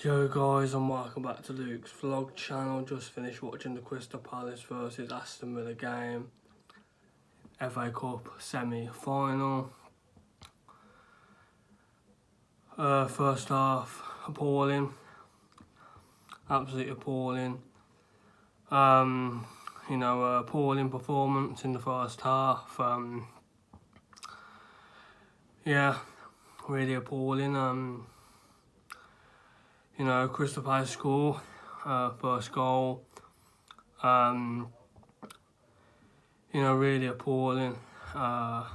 Yo guys, and welcome back to Luke's vlog channel. Just finished watching the Crystal Palace versus Aston Villa game, FA Cup semi-final. First half, appalling, absolutely appalling. Appalling performance in the first half. Yeah, really appalling. Crystal Palace score, first goal. Really appalling. It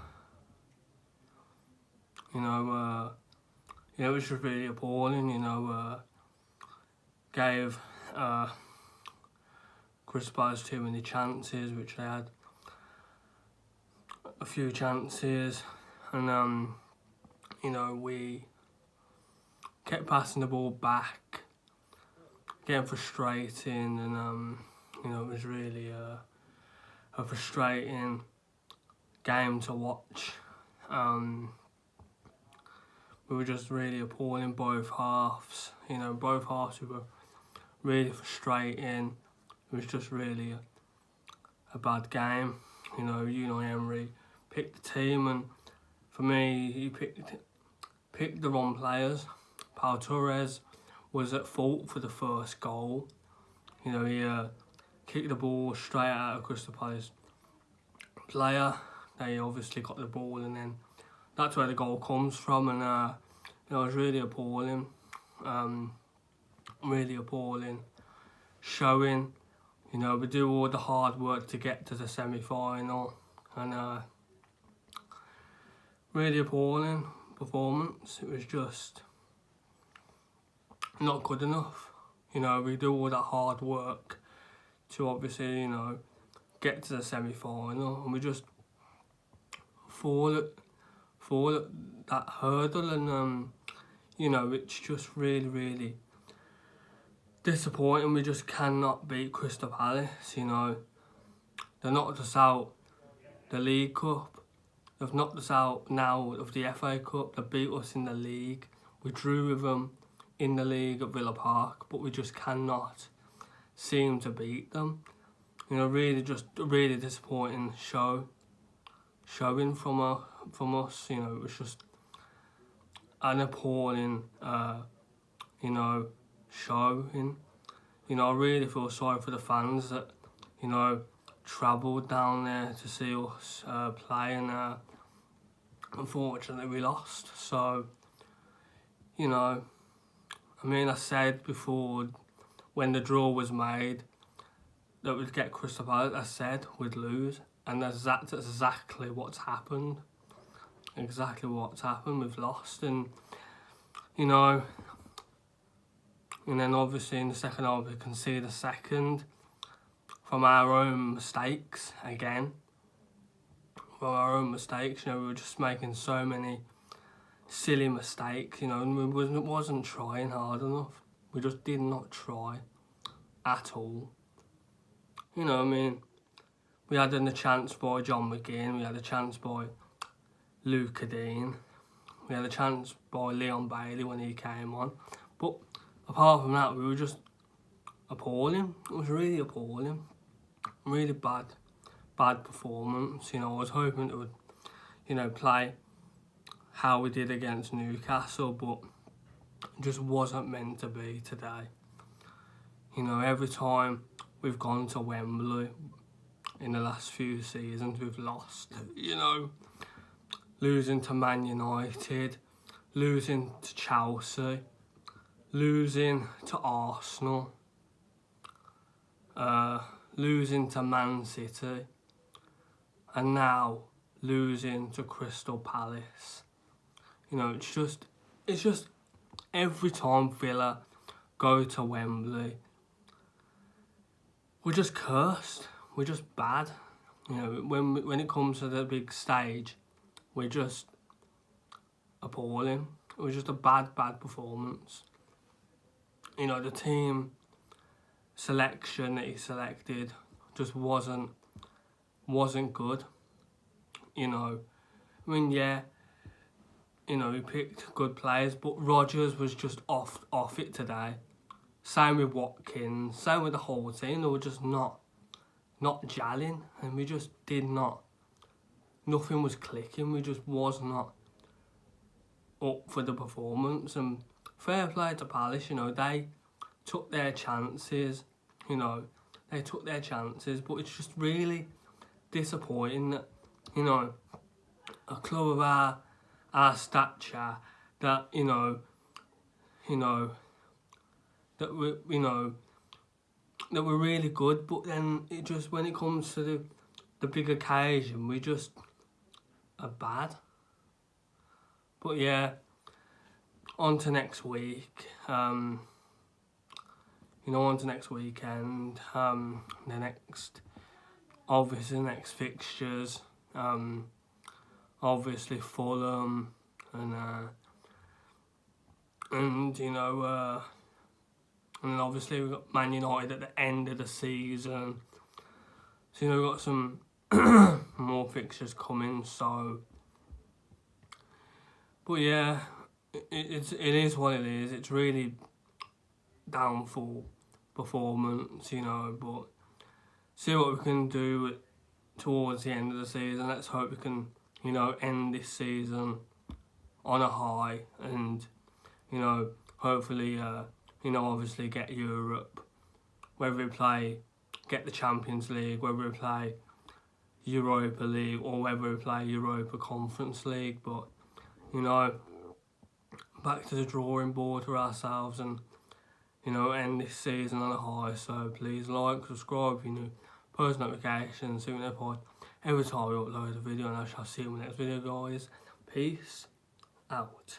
was just really appalling. Gave Crystal Palace too many chances, which they had a few chances, and we kept passing the ball back, getting frustrating, and it was really a frustrating game to watch. We were just really appalling both halves. Both halves were really frustrating. It was just really a bad game. Unai Emery picked the team, and for me, he picked the wrong players. Pau Torres was at fault for the first goal. He kicked the ball straight out of Crystal Palace player. They obviously got the ball, and then that's where the goal comes from. And it was really appalling, really appalling. Showing, we do all the hard work to get to the semi-final, and really appalling performance. It was just not good enough. We do all that hard work to obviously, get to the semi-final, and we just fall at that hurdle, and it's just really, really disappointing. We just cannot beat Crystal Palace. They knocked us out the League Cup. They've knocked us out now of the FA Cup. They beat us in the league. We drew with them in the league at Villa Park, but we just cannot seem to beat them. Really just a really disappointing showing from us. It was just an appalling, showing. I really feel sorry for the fans that, travelled down there to see us play, and unfortunately we lost. So, I said before when the draw was made that we'd get Crystal Palace. I said we'd lose, and that's exactly what's happened. Exactly what's happened. We've lost, and and then obviously in the second half we conceded a second from our own mistakes again. From our own mistakes, we were just making so many silly mistakes, and we wasn't trying hard enough. We just did not try at all. We had a chance by John McGinn, we had a chance by Luke Dean, we had a chance by Leon Bailey when he came on, but apart from that, we were just appalling. It was really appalling, really bad performance. I was hoping it would, play how we did against Newcastle, but it just wasn't meant to be today. Every time we've gone to Wembley in the last few seasons, we've lost. Losing to Man United, losing to Chelsea, losing to Arsenal, losing to Man City, and now losing to Crystal Palace. It's just every time Villa go to Wembley, we're just cursed. We're just bad. When it comes to the big stage, we're just appalling. It was just a bad performance. The team selection that he selected just wasn't good. Yeah, you know, he picked good players, but Rodgers was just off it today. Same with Watkins, same with the whole team. They were just not gelling, and we just did not. Nothing was clicking. We just was not up for the performance. And fair play to Palace, you know, they took their chances. You know, they took their chances, but it's just really disappointing that, you know, a club of our stature, that that we're really good, but then it just, when it comes to the big occasion, we just are bad. But yeah, on to next week. On to next weekend. The next fixtures. Obviously Fulham and then obviously we've got Man United at the end of the season. So, we've got some more fixtures coming, so... But yeah, it is what it is. It's really downfall performance, but see what we can do towards the end of the season. Let's hope we can, end this season on a high and, hopefully, obviously get Europe, whether we get the Champions League, whether we play Europa League or whether we play Europa Conference League, but, back to the drawing board for ourselves and, end this season on a high. So please like, subscribe, post notifications, so you know every time we upload a video, and I shall see you in the next video, guys. Peace out.